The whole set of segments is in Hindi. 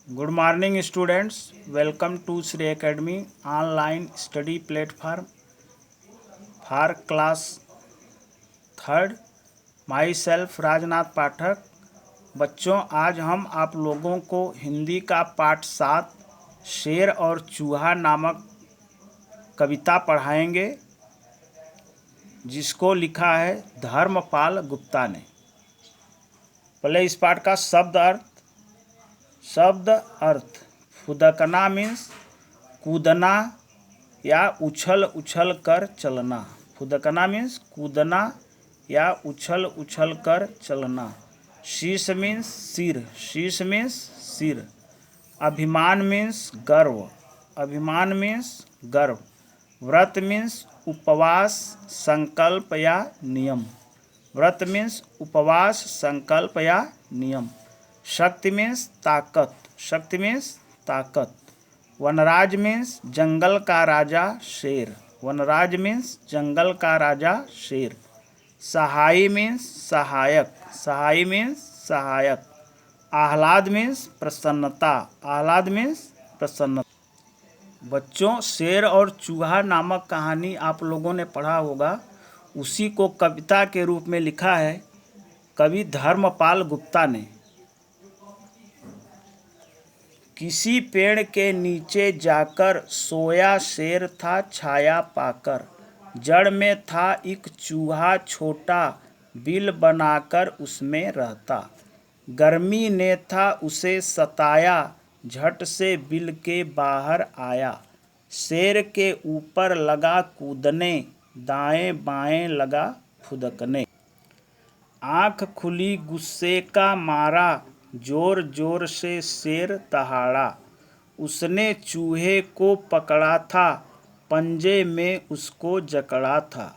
Good morning, students. Welcome to Sri Academy online study platform for class third. Myself Rajnath Pathak. बच्चों, आज हम आप लोगों को हिंदी का पाठ 7 शेर और चूहा नामक कविता पढ़ाएंगे, जिसको लिखा है धर्मपाल गुप्ता ने. पहले इस पाठ का शब्द अर्थ. फुदकना मीन्स कूदना या उछल उछल कर चलना. फुदकना मीन्स कूदना या उछल उछल कर चलना. शीश मीन्स सिर. शीश मीन्स सिर. अभिमान मीन्स गर्व. अभिमान मीन्स गर्व. व्रत मीन्स उपवास, संकल्प या नियम. व्रत मीन्स उपवास, संकल्प या नियम. शक्ति मीन्स ताकत. शक्ति मीन्स ताकत. वनराज मीन्स जंगल का राजा शेर. वनराज मीन्स जंगल का राजा शेर. सहाई मीन्स सहायक. सहाई मीन्स सहायक. आह्लाद मीन्स प्रसन्नता. आह्लाद मीन्स प्रसन्नता. बच्चों, शेर और चूहा नामक कहानी आप लोगों ने पढ़ा होगा. उसी को कविता के रूप में लिखा है कवि धर्मपाल गुप्ता ने. किसी पेड़ के नीचे जाकर सोया शेर था छाया पाकर. जड़ में था एक चूहा छोटा, बिल बनाकर उसमें रहता. गर्मी ने था उसे सताया, झट से बिल के बाहर आया. शेर के ऊपर लगा कूदने, दाएं बाएं लगा फुदकने. आँख खुली गुस्से का मारा, जोर जोर से शेर दहाड़ा. उसने चूहे को पकड़ा था, पंजे में उसको जकड़ा था.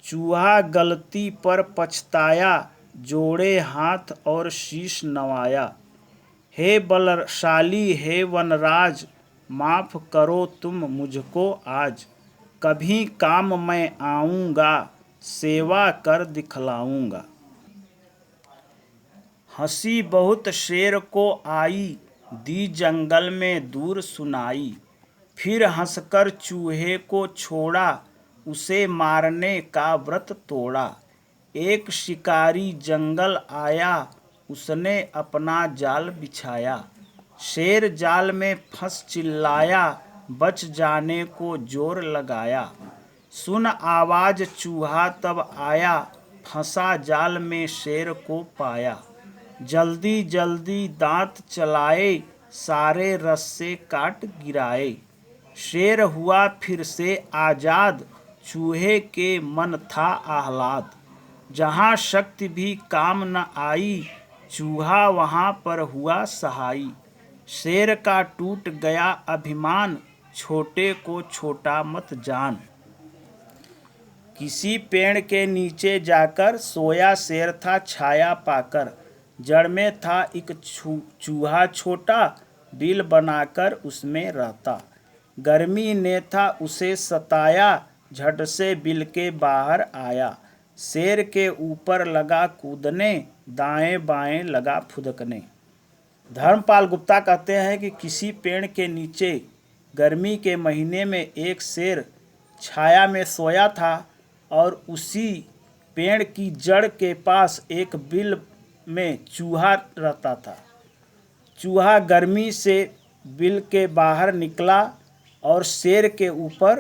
चूहा गलती पर पछताया, जोड़े हाथ और शीश नवाया. हे बलशाली हे वनराज, माफ़ करो तुम मुझको आज. कभी काम मैं आऊँगा, सेवा कर दिखलाऊँगा. हंसी बहुत शेर को आई, दी जंगल में दूर सुनाई. फिर हंसकर चूहे को छोड़ा, उसे मारने का व्रत तोड़ा. एक शिकारी जंगल आया, उसने अपना जाल बिछाया. शेर जाल में फंस चिल्लाया, बच जाने को जोर लगाया. सुन आवाज चूहा तब आया, फंसा जाल में शेर को पाया. जल्दी जल्दी दांत चलाए, सारे रस्से काट गिराए. शेर हुआ फिर से आजाद, चूहे के मन था आह्लाद. जहाँ शक्ति भी काम न आई, चूहा वहाँ पर हुआ सहाई. शेर का टूट गया अभिमान, छोटे को छोटा मत जान. किसी पेड़ के नीचे जाकर सोया शेर था छाया पाकर. जड़ में था एक चूहा छोटा, बिल बनाकर उसमें रहता. गर्मी ने था उसे सताया, झट से बिल के बाहर आया. शेर के ऊपर लगा कूदने, दाएं बाएं लगा फुदकने. धर्मपाल गुप्ता कहते हैं कि किसी पेड़ के नीचे गर्मी के महीने में एक शेर छाया में सोया था और उसी पेड़ की जड़ के पास एक बिल में चूहा रहता था. चूहा गर्मी से बिल के बाहर निकला और शेर के ऊपर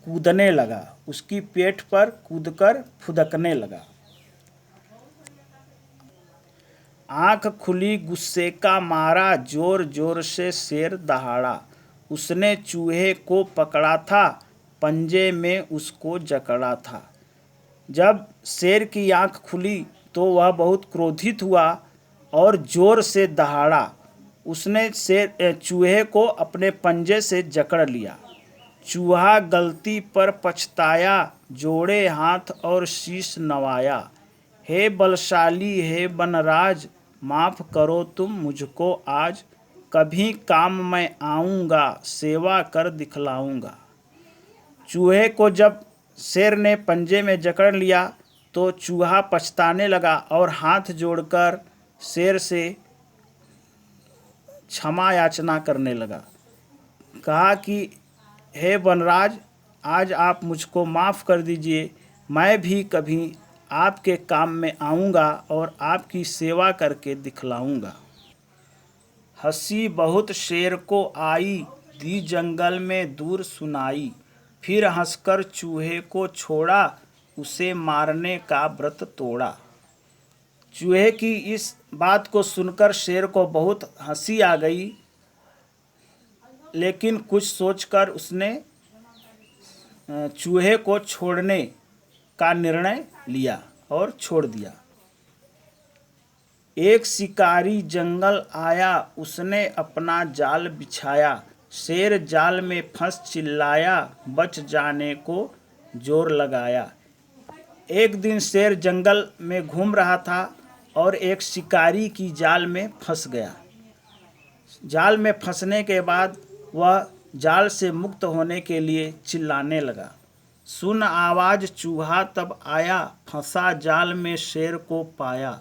कूदने लगा. उसकी पेट पर कूदकर फुदकने लगा. आँख खुली गुस्से का मारा, जोर जोर से शेर दहाड़ा. उसने चूहे को पकड़ा था, पंजे में उसको जकड़ा था. जब शेर की आँख खुली तो वह बहुत क्रोधित हुआ और जोर से दहाड़ा. उसने चूहे को अपने पंजे से जकड़ लिया. चूहा गलती पर पछताया, जोड़े हाथ और शीश नवाया. हे बलशाली हे वनराज, माफ़ करो तुम मुझको आज. कभी काम मैं आऊँगा, सेवा कर दिखलाऊँगा. चूहे को जब शेर ने पंजे में जकड़ लिया तो चूहा पछताने लगा और हाथ जोड़कर शेर से क्षमा याचना करने लगा। कहा कि हे वनराज, आज आप मुझको माफ़ कर दीजिए, मैं भी कभी आपके काम में आऊँगा और आपकी सेवा करके दिखलाऊँगा। हंसी बहुत शेर को आई, दी जंगल में दूर सुनाई, फिर हंसकर चूहे को छोड़ा, उसे मारने का व्रत तोड़ा। चूहे की इस बात को सुनकर शेर को बहुत हंसी आ गई, लेकिन कुछ सोचकर उसने चूहे को छोड़ने का निर्णय लिया और छोड़ दिया। एक शिकारी जंगल आया, उसने अपना जाल बिछाया, शेर जाल में फंस चिल्लाया, बच जाने को जोर लगाया। एक दिन शेर जंगल में घूम रहा था और एक शिकारी की जाल में फंस गया। जाल में फंसने के बाद वह जाल से मुक्त होने के लिए चिल्लाने लगा। सुन आवाज़ चूहा तब आया, फंसा जाल में शेर को पाया,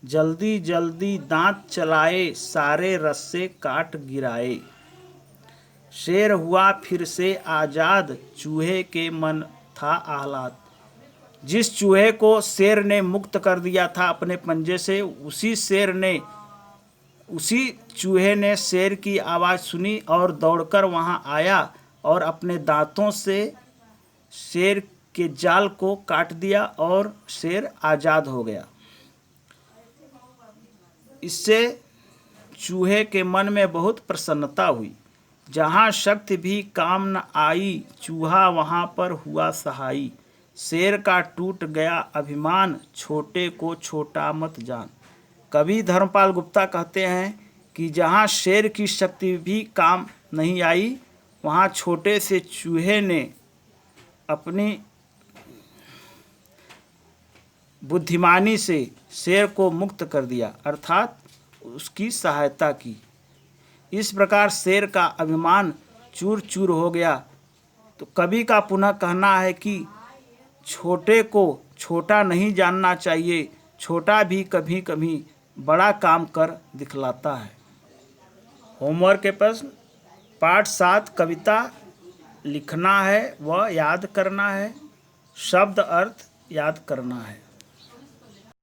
जल्दी जल्दी दांत चलाए, सारे रस्से काट गिराए। शेर हुआ फिर से आज़ाद, चूहे के मन था आह्लाद। जिस चूहे को शेर ने मुक्त कर दिया था अपने पंजे से, उसी चूहे ने शेर की आवाज़ सुनी और दौड़कर वहां आया और अपने दांतों से शेर के जाल को काट दिया और शेर आज़ाद हो गया। इससे चूहे के मन में बहुत प्रसन्नता हुई। जहाँ शक्ति भी काम न आई, चूहा वहाँ पर हुआ सहाई। शेर का टूट गया अभिमान, छोटे को छोटा मत जान। कवि धर्मपाल गुप्ता कहते हैं कि जहाँ शेर की शक्ति भी काम नहीं आई, वहाँ छोटे से चूहे ने अपनी बुद्धिमानी से शेर को मुक्त कर दिया, अर्थात उसकी सहायता की। इस प्रकार शेर का अभिमान चूर चूर हो गया। तो कवि का पुनः कहना है कि छोटे को छोटा नहीं जानना चाहिए, छोटा भी कभी कभी बड़ा काम कर दिखलाता है। होमवर्क के प्रश्न: पाठ 7 कविता लिखना है व याद करना है, शब्द अर्थ याद करना है।